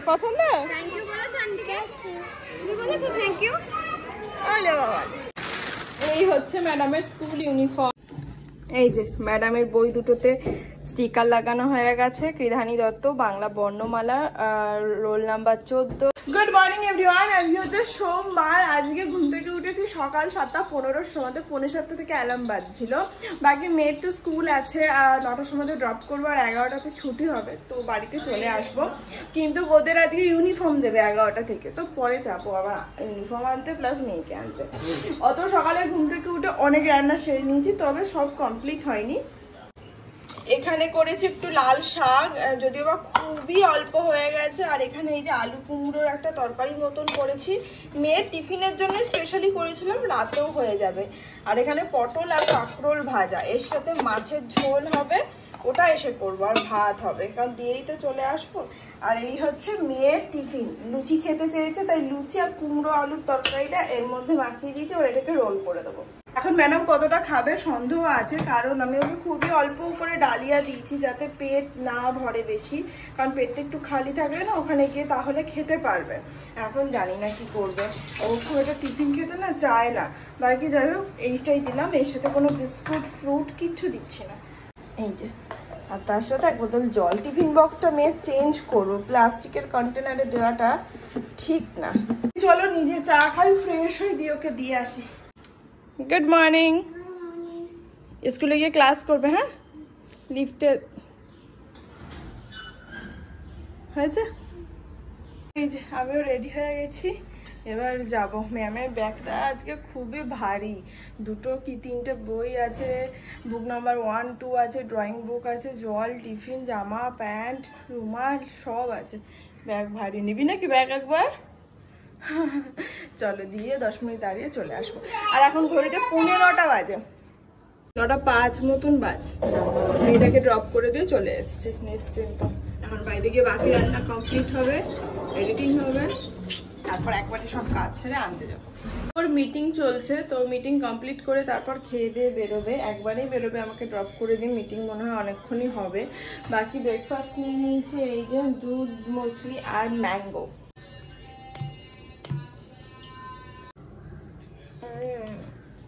পছন্দ? এই হচ্ছে ম্যাডামের স্কুল ইউনিফর্ম। এই যে ম্যাডামের বই দুটোতে স্টিকার লাগানো হয়ে গেছে। কৃধানী দত্ত, বাংলা বর্ণমালা, roll number 14। Good morning everyone. আজকে হচ্ছে সোমবার। আজকে ঘুম থেকে উঠেছি সকাল 7:15-র সময়, 7:45 থেকে অ্যালার্ম বাজছিল। বাকি মেয়ের তো স্কুল আছে, 9টার সময় ড্রপ করবো, আর 11টাতে ছুটি হবে, তো বাড়িতে চলে আসবো। কিন্তু ওদের আজকে ইউনিফর্ম দেবে 11টা থেকে, তো পরে যাবো আবার ইউনিফর্ম আনতে প্লাস মেয়েকে আনতে। অত সকালে ঘুম থেকে উঠে অনেক রান্না সেরে নিয়েছি, তবে সব কমপ্লিট হয়নি। এখানে করেছি একটু লাল শাক, যদিও বা খুবই অল্প হয়ে গেছে। আর এখানে এই যে আলু কুমড়োর একটা তরকারি মতন করেছি, মেয়ের টিফিনের জন্য স্পেশালি করেছিলাম, রাতেও হয়ে যাবে। আর এখানে পটল আর কাঁকরোল ভাজা, এর সাথে মাছের ঝোল হবে, ওটা এসে করবো, আর ভাত হবে, কারণ দিয়েই তো চলে আসবো। আর এই হচ্ছে মেয়ের টিফিন, লুচি খেতে চেয়েছে, তাই লুচি আর কুমড়ো আলুর তরকারিটা এর মধ্যে মাখিয়ে দিয়েছি, ওর এটাকে রোল করে দেবো। এখন ম্যাডাম কতটা খাবে সন্দেহ আছে, কারণ আমি ওকে খুবই অল্প করে ডালিয়া দিয়েছি, যাতে পেট না ভরে বেশি, কারণ পেটটা একটু খালি থাকলে না ওখানে গিয়ে তাহলে খেতে পারবে। এখন জানি না কি করবে, ও খুব একটা টিফিন খেতে না চায় না। বাকি যাই হোক, এইটাই দিলাম, এর সাথে কোনো বিস্কুট ফ্রুট কিচ্ছু দিচ্ছি না। এই যে, আর তার সাথে এক বোতল জল। টিফিন বক্সটা মেয়ে চেঞ্জ করবো, প্লাস্টিকের কন্টেনারে দেওয়াটা ঠিক না। চলো নিজে চা খাই, ফ্রেশ হয়ে দিয়ে ওকে দিয়ে আসি। Good morning. স্কুলে গিয়ে ক্লাস করবে? হ্যাঁ, লিফটে হয়েছে। এই যে আমিও রেডি হয়ে গেছি, এবার যাব। ম্যামের ব্যাগটা আজকে খুবই ভারী, 2 কি 3টে বই আছে, বুক নাম্বার 1, 2 আছে, ড্রয়িং বুক আছে, জল, টিফিন, জামা, প্যান্ট, রুমাল সব আছে। ব্যাগ ভারী। নিবি নাকি ব্যাগ একবার? চলো দিয়ে 10 মিনিট দাঁড়িয়ে চলে আসবো। আর এখন ঘড়িতে 9:15 বাজে, 9:05 মতন বাজে। মেয়েটাকে ড্রপ করে দিয়ে চলে এসছি নিশ্চিন্ত। এখন বাইরে গিয়ে বাকি রান্না কমপ্লিট হবে, এডিটিং হবে, তারপর একবারে সব কাজ ছেড়ে আনতে যাবো। ওর মিটিং চলছে, তো মিটিং কমপ্লিট করে তারপর খেয়ে দিয়ে বেরোবে, একবারেই বেরোবে, আমাকে ড্রপ করে দিয়ে। মিটিং মনে হয় অনেকক্ষণই হবে। বাকি ব্রেকফাস্ট নিয়ে নিয়েছি, এই যে দুধ, মুসলি আর ম্যাঙ্গো।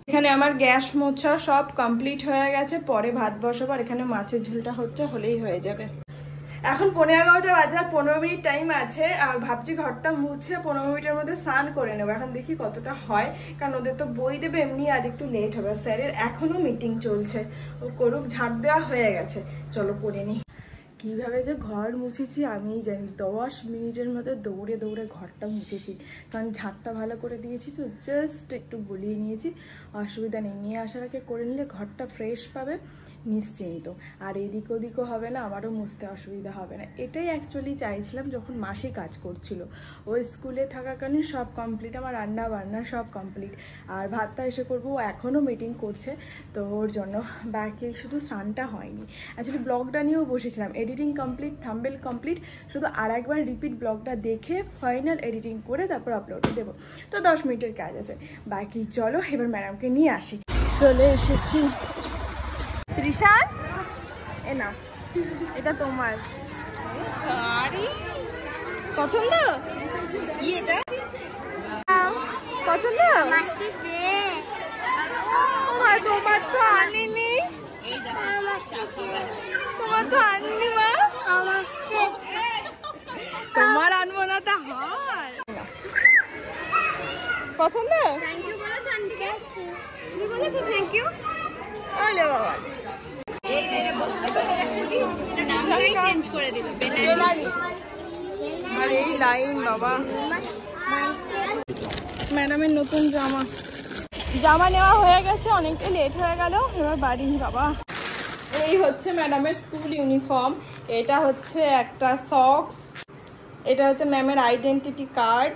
এখানে আমার গ্যাস মোছা সব কমপ্লিট হয়ে গেছে, পরে ভাত বসাবো। আর এখানে মাছের ঝোলটা হচ্ছে, হলেই হয়ে যাবে। এখন 11:15 বাজে, 15 মিনিট টাইম আছে। আর ভাবছি ঘরটা মুছে 15 মিনিটের মধ্যে স্নান করে নেবো। এখন দেখি কতটা হয়, কারণ ওদের তো বই দেবে, এমনি আজ একটু লেট হবে। স্যারের এখনো মিটিং চলছে, ও করুক। ঝাড় দেওয়া হয়ে গেছে, চলো করে নিই। কিভাবে যে ঘর মুছেছি আমিই জানি, 10 মিনিটের মধ্যে দৌড়ে দৌড়ে ঘরটা মুছেছি, কারণ ঝাড়টা ভালো করে দিয়েছি, তো জাস্ট একটু গলিয়ে নিয়েছি। অসুবিধা নেই, নিয়ে আসার আগে করে নিলে ঘরটা ফ্রেশ পাবে, নিশ্চিন্ত। আর এদিক ওদিকও হবে না, আমারও মুছতে অসুবিধা হবে না। এটাই অ্যাকচুয়ালি চাইছিলাম যখন মাসি কাজ করছিল। ও স্কুলে থাকাকালীন সব কমপ্লিট, আমার রান্না বান্না সব কমপ্লিট। আর ভাতটা এসে করবো, ও এখনও মিটিং করছে, তো ওর জন্য। বাকি শুধু স্নানটা হয়নি। অ্যাকচুয়ালি ব্লগটা নিয়েও বসেছিলাম, এডিটিং কমপ্লিট, থাম্বনেল কমপ্লিট, শুধু আর একবার রিপিট ব্লগটা দেখে ফাইনাল এডিটিং করে তারপর আপলোডে দেবো। তো 10 মিনিটের কাজ আছে। বাকি চলো এবার ম্যাডামকে নিয়ে আসি। চলে এসেছি। ত্রিশান, এ না, এটা তোমার পছন্দ? পছন্দ? তোমার তো আনিনি, তোমার তো আনিনি মা। তোমার আনবো না তা হয়? পছন্দ? বাবা আর এই লাইন বাবা। ম্যাডামের নতুন জামা নেওয়া হয়ে গেছে, অনেকটাই লেট হয়ে গেল, এবার বাড়ি। বাবা, এই হচ্ছে ম্যাডামের স্কুল ইউনিফর্ম। এটা হচ্ছে একটা সক্স, এটা হচ্ছে ম্যামের আইডেন্টিটি কার্ড,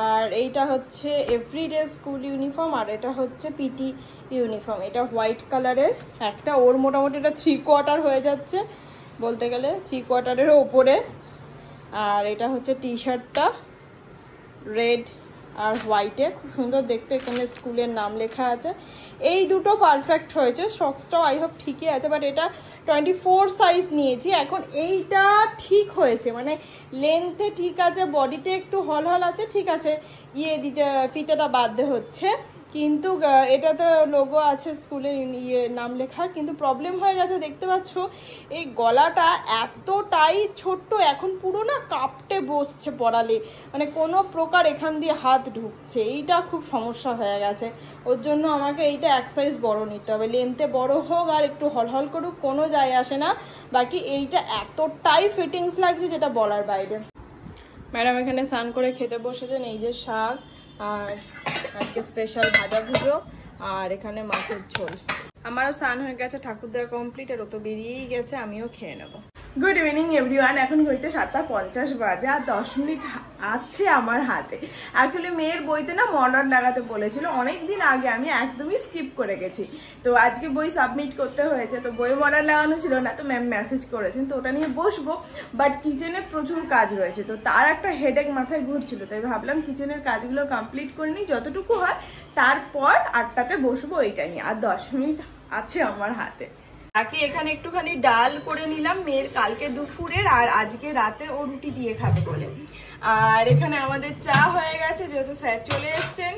আর এইটা হচ্ছে এভরিডে স্কুল ইউনিফর্ম, আর এটা হচ্ছে পিটি ইউনিফর্ম। এটা হোয়াইট কালারের একটা, ওর মোটামুটি এটা 3/4 হয়ে যাচ্ছে বলতে গেলে, 3/4-এর ওপরে। আর এটা হচ্ছে টি শার্টটা রেড আর হোয়াইটে, খুব সুন্দর দেখতে। এখানে স্কুলের নাম লেখা আছে। এই দুটো পারফেক্ট হয়েছে। সক্সটাও আই হোপ ঠিকই আছে, বাট এটা 24 সাইজ নিয়েছি। এখন এইটা ঠিক হয়েছে, মানে লেন্থে ঠিক আছে, বডিতে একটু হল হল আছে, ঠিক আছে, ইয়ে দিতে ফিতেটা বাঁধতে হচ্ছে। কিন্তু এটা তো লোগো আছে স্কুলের, ইয়ে নাম লেখা, কিন্তু প্রবলেম হয়ে গেছে দেখতে পাচ্ছ এই গলাটা এতটাই ছোট্ট, এখন পুরো না কাপটে বসছে পরালে, মানে কোনো প্রকার এখান দিয়ে হাত ঢুকছে। এইটা খুব সমস্যা হয়ে গেছে। ওর জন্য আমাকে এইটা এক সাইজ বড় নিতে হবে। লেন্থে বড় হোক আর একটু হলহল করুক, কোনো যায় আসে না। বাকি এইটা এতটাই ফিটিংস লাগছে যেটা বলার বাইরে। ম্যাডাম এখানে স্নান করে খেতে বসেছেন। এই যে শাক, আর আজকে স্পেশাল ভাজা ভুজো, আর এখানে মাছের ঝোল। আমারও স্নান হয়ে গেছে, ঠাকুর দেওয়া কমপ্লিট, আর ও তো বেরিয়েই গেছে, আমিও খেয়ে নেবো। Good evening everyone. এখন ঘড়িতে 7:50 বাজে, আর 10 মিনিট আছে আমার হাতে। অ্যাকচুয়ালি মেয়ের বইতে না মডার্ন লাগাতে বলেছিল অনেক দিন আগে, আমি একদমই স্কিপ করে গেছি। তো আজকে বই সাবমিট করতে হয়েছে, তো বই মডার্ন লাগানো ছিল না, তো ম্যাম মেসেজ করেছেন, তো ওটা নিয়ে বসবো। বাট কিচেনে প্রচুর কাজ রয়েছে, তো তার একটা হেডেক মাথায় ঘুরছিল, তাই ভাবলাম কিচেনের কাজগুলো কমপ্লিট করে নিই যতটুকু হয়, তারপর 8টাতে বসবো এইটা নিয়ে। আর 10 মিনিট আছে আমার হাতে। বাকি এখানে একটুখানি ডাল করে নিলাম মেয়ের কালকে দুপুরের, আর আজকে রাতে ও রুটি দিয়ে খাবে বলে। আর এখানে আমাদের চা হয়ে গেছে, যেহেতু স্যার চলে এসছেন।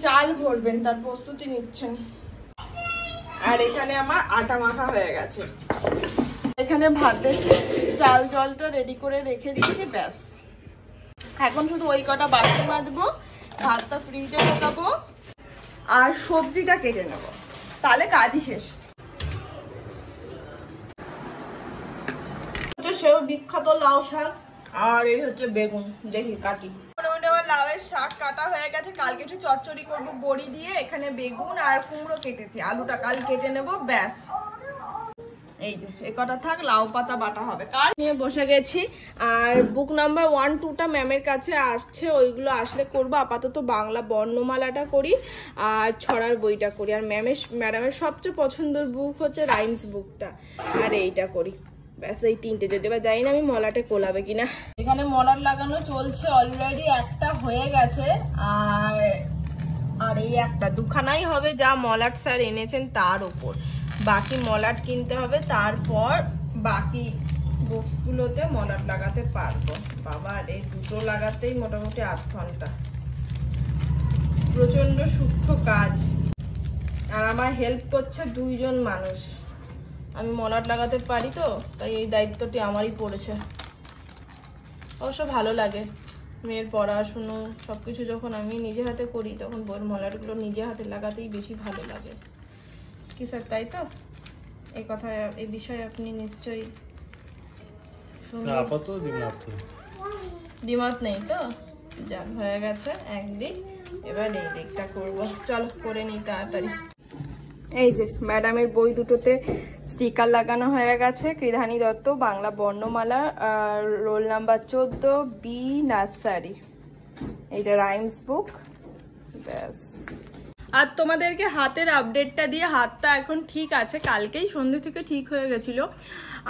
চাল ভরবেন, তার প্রস্তুতি নিচ্ছেন। আর এখানে আমার আটা মাখা হয়ে গেছে। এখানে ভাতের চাল জলটা রেডি করে রেখে দিয়েছি, ব্যাস। এখন শুধু ওই কটা বাসন মাজবো, ভাতটা ফ্রিজে ঢোকাবো, আর সবজিটা কেটে নেবো, তাহলে কাজই শেষ। সেও বিখ্যাত লাউ শাক, আর এই হচ্ছে বেগুন, দেখি কাটি। মোটামুটি আমার লাউয়ের শাক কাটা হয়ে গেছে। কালকে একটু চচ্চড়ি করবো বড়ি দিয়ে। এখানে বেগুন আর কুমড়ো কেটেছি, আলুটা কাল কেটে নেবো, ব্যাস। এই যে এ কটা থাক, লাউ পাতা বাটা হবে। কাল নিয়ে বসে গেছি। আর বুক নাম্বার 1, 2টা ম্যামের কাছে আসছে, ওইগুলো আসলে করবো। আপাতত বাংলা বর্ণমালাটা করি, আর ছড়ার বইটা করি। আর ম্যাডামের সবচেয়ে পছন্দের বুক হচ্ছে রাইমস বুকটা, আর এইটা করি, ব্যাস। এই 3টে, যদি বা জানি না আমি মলাটে কোলাবে কিনা। এখানে মলাট লাগানো চলছে, অলরেডি একটা হয়ে গেছে। আর এই একটা, দুখানাই হবে যা মলাট স্যার এনেছেন তার উপর। বাকি মলাট কিনতে হবে, তারপর বাকি বক্সগুলোতে মলাট লাগাতে পারবো। বাবা, এই দুটো লাগাতেই মোটামুটি 8 ঘন্টা। প্রচন্ড সূক্ষ্ম কাজ, আর আমার হেল্প করছে 2 জন মানুষ। আমি মলাট লাগাতে পারি তো, তাই এই দায়িত্বটি আমারই পড়েছে। অবশ্য ভালো লাগে, মেয়ের পড়াশুনো সবকিছু যখন আমি নিজে হাতে করি, তখন বইয়ের মলাটগুলো নিজে হাতে লাগাতেই বেশি ভালো লাগে। কি স্যার, তাই তো? এই কথা, এই বিষয়ে আপনি নিশ্চয়ই দ্বিমত নেই তো? যা হয়ে গেছে একদিক, এবার এই দিকটা করবো। চলো করে নিই তাড়াতাড়ি। এই যে ম্যাডামের বই দুটোতে স্টিকার লাগানো হয়ে গেছে। কৃধানী দত্ত, বাংলা বর্ণমালা, রোল নাম্বার 14, বি নার্সারি। এইটা রাইমস বুক, ব্যাস। আর তোমাদেরকে হাতের আপডেটটা দিয়ে, হাতটা এখন ঠিক আছে, কালকেই সন্ধ্যে থেকে ঠিক হয়ে গেছিল।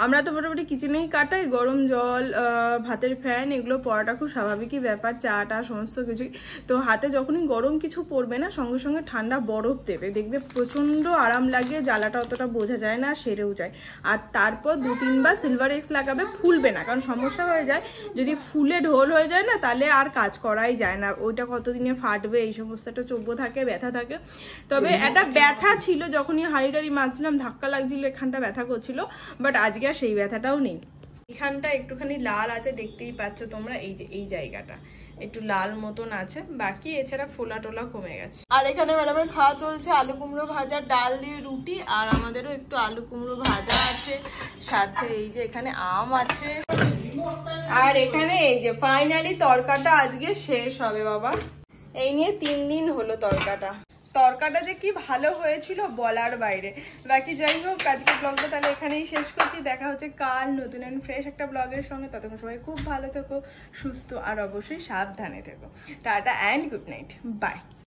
আমরা তো মোটামুটি কিচেনেই কাটাই, গরম জল, ভাতের ফ্যান, এগুলো পড়াটা খুব স্বাভাবিকই ব্যাপার, চাটা সমস্ত কিছুই। তো হাতে যখনই গরম কিছু পড়বে না, সঙ্গে সঙ্গে ঠান্ডা বরফ দেবে, দেখবে প্রচণ্ড আরাম লাগে, জ্বালাটা অতটা বোঝা যায় না, সেরেও যায়। আর তারপর 2-3 বার সিলভার এক্স লাগাবে, ফুলবে না, কারণ সমস্যা হয়ে যায় যদি ফুলে ঢোল হয়ে যায় না, তাহলে আর কাজ করাই যায় না। ওইটা কতদিনে ফাটবে, এই সমস্ত একটা চোব্য থাকে, ব্যথা থাকে। তবে একটা ব্যথা ছিল, যখনই হাঁড়ি টাড়ি মাজছিলাম, ধাক্কা লাগছিল, এখানটা ব্যথা করছিল, বাট আজকে আর সেই ব্যথাটাও নেই। এখানটা একটুখানি লাল আছে, দেখতেই পাচ্ছ তোমরা, এই যে এই জায়গাটা একটু লাল মতন আছে, বাকি এছাড়া ফোলা টোলা কমে গেছে। আর এখানে ম্যাডামের খাওয়া চলছে আলু কুমড়ো ভাজা, ডাল দিয়ে রুটি, আর আমাদেরও একটু আলু কুমড়ো ভাজা আছে, সাথে এই যে এখানে আম আছে। আর এখানে এই যে ফাইনালি তরকাটা আজকে শেষ হবে বাবা। এই নিয়ে 3 দিন হলো তরকাটা যে কি ভালো হয়েছিল বলার বাইরে। বাকি যাই হোক, আজকে ব্লগটা তাহলে এখানেই শেষ করছি। দেখা হচ্ছে কাল নতুন এন্ড ফ্রেশ একটা ব্লগের সঙ্গে। ততক্ষণ সবাই খুব ভালো থেকো, সুস্থ, আর অবশ্যই সাবধানে থেকো। Tata and good night, by.